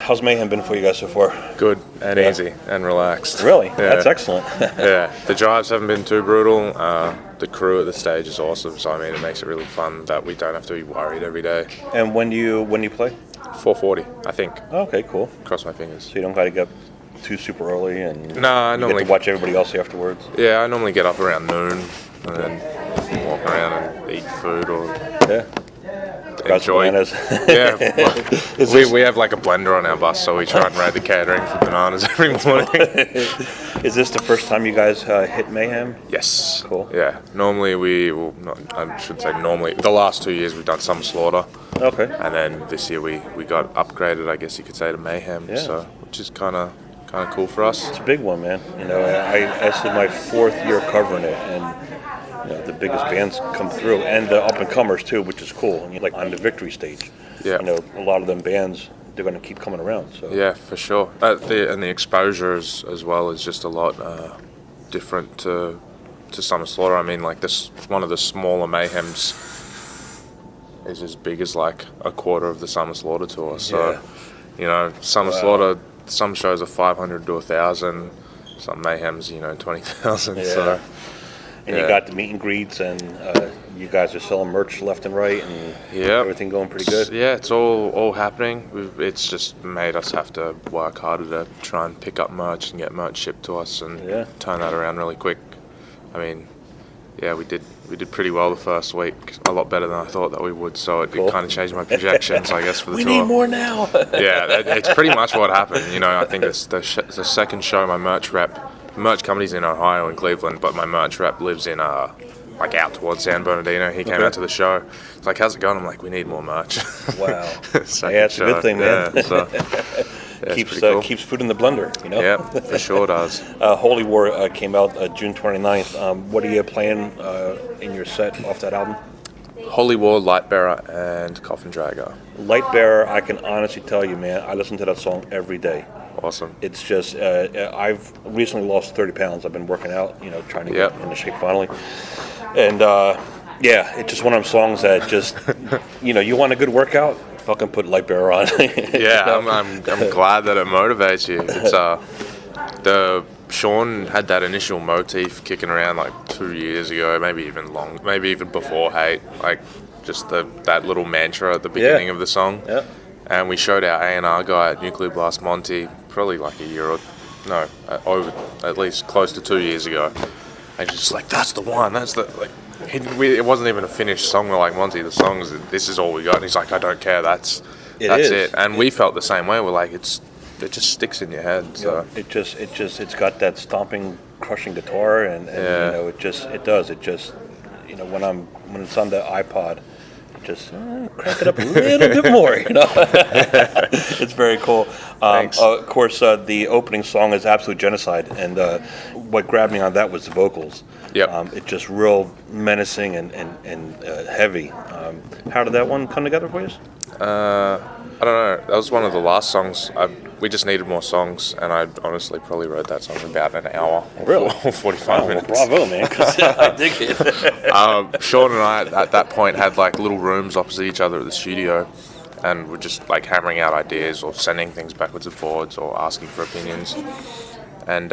How's Mayhem been for you guys so far? Good and easy and relaxed. Really? Yeah. That's excellent. Yeah, the drives haven't been too brutal. The crew at the stage is awesome, so I mean it makes it really fun that we don't have to be worried every day. And when do you play? 4:40, I think. Okay, cool. Cross my fingers. So you don't got to get too super early and No, I you normally get to watch everybody else afterwards. Yeah, I normally get up around noon and then walk around and eat food or Yeah. enjoy. Bananas. Yeah, we have like a blender on our bus, so we try and raid the catering for bananas every morning. Is this the first time you guys hit Mayhem? Yes. Cool. Yeah. Normally I should say normally. The last 2 years we've done Summer Slaughter. Okay. And then this year we got upgraded, I guess you could say, to Mayhem. Yeah. So which is kind of cool for us. It's a big one, man. You know, this is my 4th year covering it, and you know, the biggest bands come through, and the up and comers too, which is cool. And like on the victory stage, Yeah. you know, a lot of them bands, they're going to keep coming around. So Yeah, for sure. And the exposure as well is just a lot different to Summer Slaughter. I mean, like this, one of the smaller Mayhems is as big as like a quarter of the Summer Slaughter tour. So, Yeah. you know, Summer Slaughter, some shows are 500 to 1,000, some Mayhems, 20,000. Yeah. So, and you got the meet and greets, and you guys are selling merch left and right, and everything going pretty good. Yeah, it's all happening. It's just made us have to work harder to try and pick up merch and get merch shipped to us and turn that around really quick. I mean, yeah, we did pretty well the first week, a lot better than I thought that we would. So it kind of changed my projections, I guess, for the we tour. We need more now. Yeah, it's pretty much what happened. You know, I think it's the second show my merch company's in Ohio and Cleveland, but my merch rep lives in like out towards San Bernardino. He came out to the show. He's like, "How's it going?" I'm like, "We need more merch." Wow. Yeah, it's a good thing, man. Yeah, so, keeps food in the blender, you know? Yeah, for sure does. Holy War came out June 29th. What are you playing in your set off that album? Holy War, Lightbearer, and Coffin Dragger. Lightbearer, I can honestly tell you, man, I listen to that song every day. Awesome. It's just, I've recently lost 30 pounds. I've been working out, trying to get into shape finally. And, it's just one of them songs that just, you want a good workout? Fucking put Lightbearer on. Yeah, I'm glad that it motivates you. It's Sean had that initial motif kicking around like 2 years ago, maybe even before Hate, like just that little mantra at the beginning of the song. Yeah. And we showed our A&R guy at Nuclear Blast Monty probably like over at least close to 2 years ago. And he's just like, that's the one, that's the, like, it wasn't even a finished song. We're like, Monty, the song this is all we got. And he's like, I don't care, that's it. And we felt the same way. We're like, it just sticks in your head. So it's got that stomping, crushing guitar, and it does. When it's on the iPod, just crank it up a little bit more. It's very cool. Of course, the opening song is Absolute Genocide, and what grabbed me on that was the vocals. Yep. It's just real menacing and heavy. How did that one come together for you? I don't know. That was one of the last songs. We just needed more songs, and I honestly probably wrote that song in about an hour or 45 minutes. Well, bravo, man, because I dig it. Sean and I, at that point, had like little rooms opposite each other at the studio, and we're just like hammering out ideas or sending things backwards and forwards or asking for opinions. And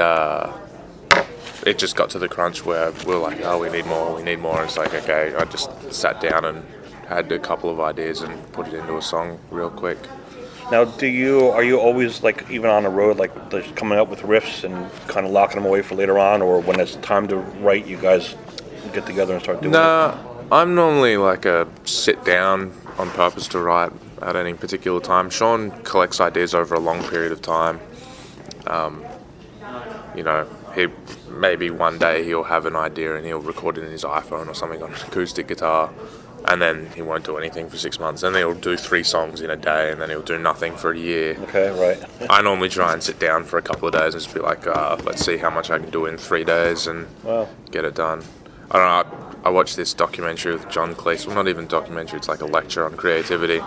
it just got to the crunch where we were like, we need more. And it's like, okay, I just sat down and had a couple of ideas and put it into a song real quick. Now, are you always like, even on the road, like just coming up with riffs and kind of locking them away for later on, or when it's time to write, you guys get together and start doing it? I'm normally like a sit down on purpose to write at any particular time. Sean collects ideas over a long period of time. He maybe one day he'll have an idea and he'll record it in his iPhone or something on an acoustic guitar, and then he won't do anything for 6 months. And then he'll do 3 songs in a day, and then he'll do nothing for a year. Okay, right. I normally try and sit down for a couple of days and just be like, let's see how much I can do in 3 days and get it done. I don't know. I watched this documentary with John Cleese. Well, not even documentary. It's like a lecture on creativity,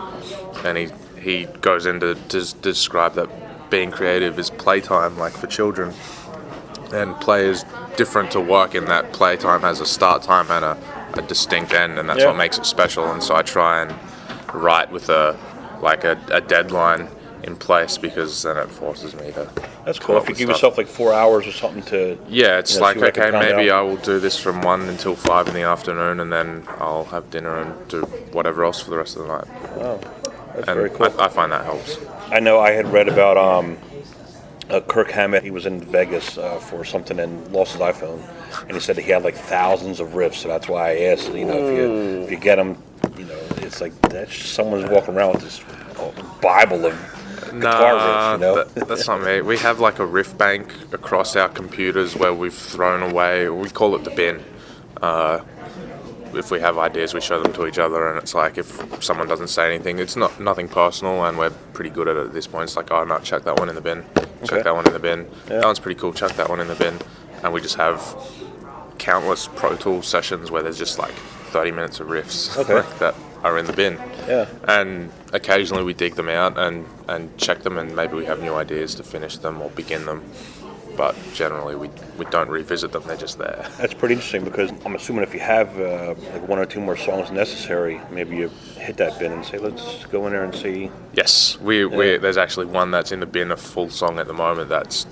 and he goes into to describe that being creative is playtime, like for children. And play is different to work in that playtime has a start time and a distinct end, and that's what makes it special. And so I try and write with a deadline in place, because then it forces me to. That's cool. If you give yourself like 4 hours or something to. Yeah, it's like, okay, maybe out. I will do this from 1 until 5 in the afternoon, and then I'll have dinner and do whatever else for the rest of the night. Oh, that's and very cool. I find that helps. I know I had read about Kirk Hammett. He was in Vegas for something and lost his iPhone, and he said that he had like thousands of riffs. So that's why I asked. If you get them, it's like that's someone's walking around with this Bible of guitar riffs. That's not me. We have like a riff bank across our computers where we've thrown away. We call it the bin. If we have ideas, we show them to each other, and it's like if someone doesn't say anything, it's nothing personal, and we're pretty good at it at this point. It's like, oh no, chuck that one in the bin, chuck that one in the bin. Yeah. That one's pretty cool. Chuck that one in the bin, and we just have countless Pro Tools sessions where there's just like 30 minutes of riffs that are in the bin. Yeah. And occasionally we dig them out and check them, and maybe we have new ideas to finish them or begin them. But generally we don't revisit them, they're just there. That's pretty interesting, because I'm assuming if you have like 1 or 2 more songs necessary, maybe you hit that bin and say, let's go in there and see. Yes, there's actually one that's in the bin, a full song at the moment, that's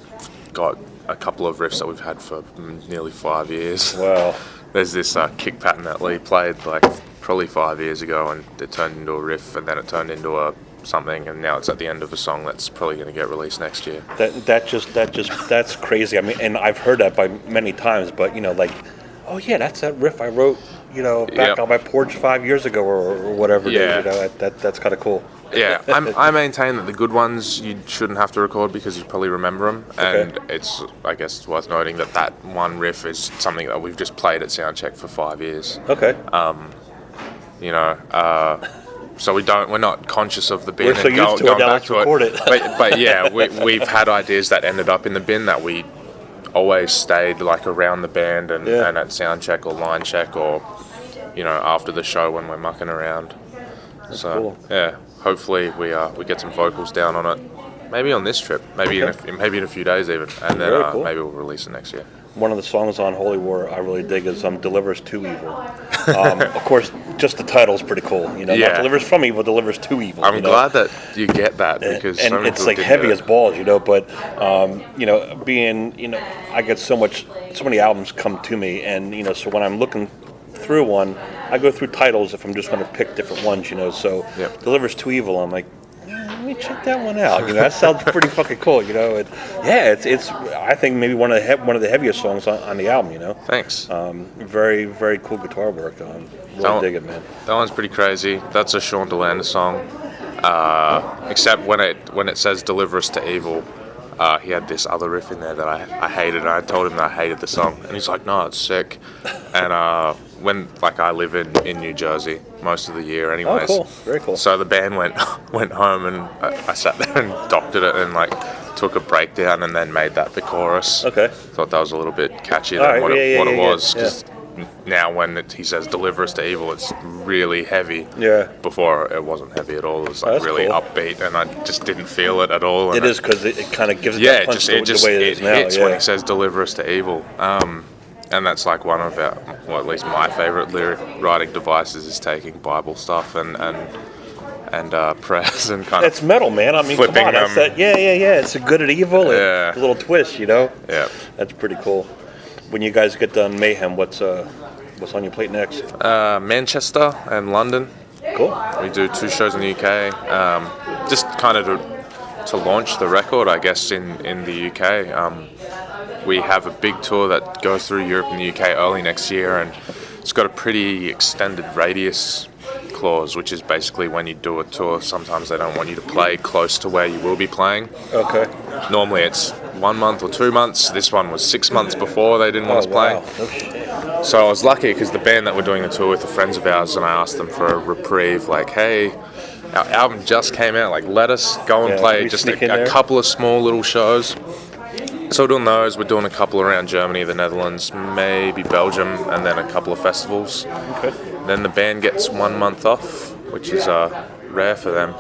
got a couple of riffs that we've had for nearly 5 years. Wow. There's this kick pattern that Lee played like probably 5 years ago, and it turned into a riff, and then it turned into a something, and now it's at the end of a song that's probably going to get released next year. That's crazy. I mean, and I've heard that by many times, but like, oh yeah, that's that riff I wrote, back on my porch 5 years ago or whatever. Yeah. That's kind of cool. Yeah, I maintain that the good ones you shouldn't have to record because you probably remember them, and I guess it's worth noting that one riff is something that we've just played at soundcheck for 5 years. Okay. So we're not conscious of the bin and going back to it. But yeah, we've had ideas that ended up in the bin that we always stayed like around the band and at soundcheck or line check or after the show when we're mucking around. That's cool. Yeah, hopefully we get some vocals down on it. Maybe on this trip, maybe in a few days even, and then cool. Maybe we'll release it next year. One of the songs on Holy War I really dig is Delivers to Evil. Of course, just the title's pretty cool. Not Delivers from Evil, Delivers to Evil. I'm glad that you get that, because and it's like heavy as balls, but being I get so many albums come to me, and so when I'm looking through one, I go through titles if I'm just going to pick different ones, so Delivers to Evil, I'm like, let me check that one out. That sounds pretty fucking cool. It's I think maybe one of the heaviest songs on the album. Thanks. Very, very cool guitar work. Really dig it, man. That one's pretty crazy. That's a Sean DeLanda song. Except when it says "Deliver Us to Evil," he had this other riff in there that I hated. And I told him that I hated the song, and he's like, "No, it's sick." And when I live in New Jersey most of the year, anyways. Oh, cool! Very cool. So the band went home, and I sat there and doctored it and took a breakdown and then made that the chorus. Okay. Thought that was a little bit catchier than what it was. Because now when he says "Deliver Us to Evil," it's really heavy. Yeah. Before it wasn't heavy at all. It was really upbeat, and I just didn't feel it at all. It is because it kind of gives it that punch the way it is now. Hits when he says "Deliver Us to Evil." And that's one of our, at least my favourite lyric writing devices is taking Bible stuff and prayers and kind of. It's metal, man. I mean, flipping come on, that's that. Yeah. It's a good at evil. And a little twist, Yeah. That's pretty cool. When you guys get done Mayhem, what's on your plate next? Manchester and London. Cool. We do 2 shows in the UK. Just kind of to launch the record, I guess, in the UK. We have a big tour that goes through Europe and the UK early next year, and it's got a pretty extended radius clause, which is basically when you do a tour, sometimes they don't want you to play close to where you will be playing. Okay. Normally it's 1 month or 2 months. This one was 6 months before they didn't want us playing. Wow. So I was lucky because the band that we're doing the tour with are friends of ours, and I asked them for a reprieve, hey, our album just came out, let us go and play just a couple of small little shows. So we're doing those. We're doing a couple around Germany, the Netherlands, maybe Belgium, and then a couple of festivals. Okay. Then the band gets 1 month off, which is rare for them.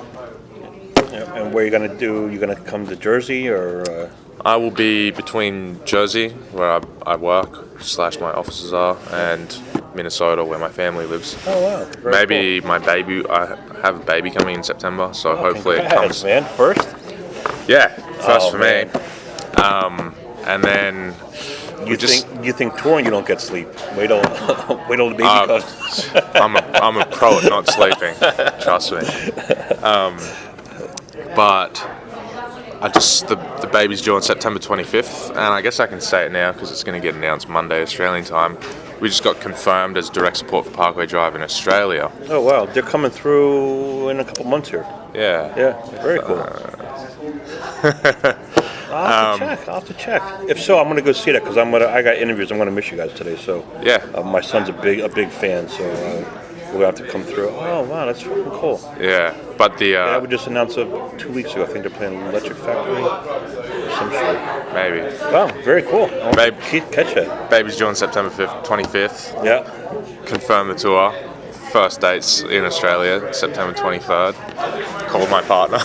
And what are you going to do? You going to come to Jersey or? I will be between Jersey, where I work / my offices are, and Minnesota, where my family lives. Oh wow! Very maybe cool. my baby. I have a baby coming in September, so hopefully congrats, it comes. Man, first. Yeah, first for man. me. And then You think touring you don't get sleep? Wait till the baby comes. I'm a pro at not sleeping. Trust me. But the baby's due on September 25th, and I guess I can say it now because it's going to get announced Monday Australian time. We just got confirmed as direct support for Parkway Drive in Australia. Oh wow, they're coming through in a couple months here. Yeah. Yeah, very cool. I'll have to check. If so, I'm gonna go see that because I got interviews. I'm gonna miss you guys today. So yeah, my son's a big fan. So we'll have to come through. Oh wow, that's fucking cool. Yeah, but we just announced 2 weeks ago. I think they're playing Electric Factory or some shit. Maybe. Wow, very cool. Catch it. Baby's due on September 25th. Yeah. Confirm the tour. First dates in Australia, September 23rd. Called my partner.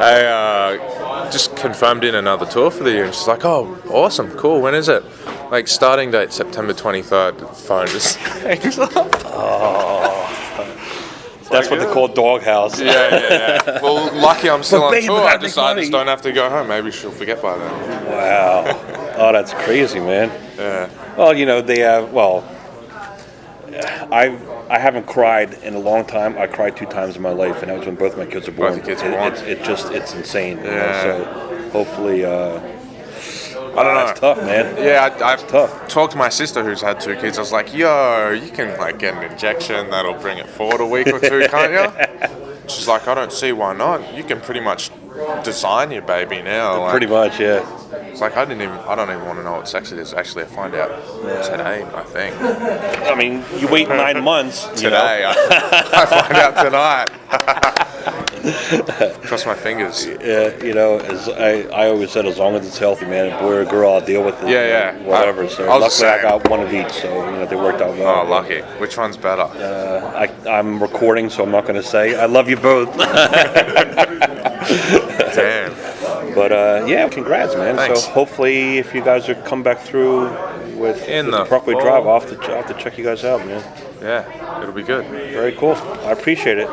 I just confirmed in another tour for the year, and she's like, "Oh, awesome, cool. When is it?" Like starting date September 23rd. Phone just hangs up. Oh, that's what they call doghouse. Yeah. Well, lucky I'm still on tour. I just don't have to go home. Maybe she'll forget by then. Wow. Oh, that's crazy, man. Yeah. Well, they have. Well, I haven't cried in a long time. I cried 2 times in my life, and that was when both my kids were born. Both the kids were born. It's insane. Yeah. So hopefully, I don't know. It's tough, man. Yeah, I've tough. Talked to my sister who's had 2 kids. I was like, "Yo, you can get an injection that'll bring it forward a week or 2, can't you?" She's like, "I don't see why not. You can pretty much design your baby now." Pretty much, yeah. It's like I don't even want to know what sex it is. Actually, I find out today, I think. I mean, you wait 9 months. Today, I find out tonight. Cross my fingers. Yeah, as I always said, as long as it's healthy, man, a boy or a girl, I'll deal with it. Yeah. Whatever. So luckily, I got one of each, so they worked out well. Oh, lucky. Which one's better? I'm recording, so I'm not going to say. I love you both. Damn. But congrats, man. Thanks. So hopefully, if you guys come back through with the Parkway Drive, I'll have to check you guys out, man. Yeah, it'll be good. Very cool. I appreciate it.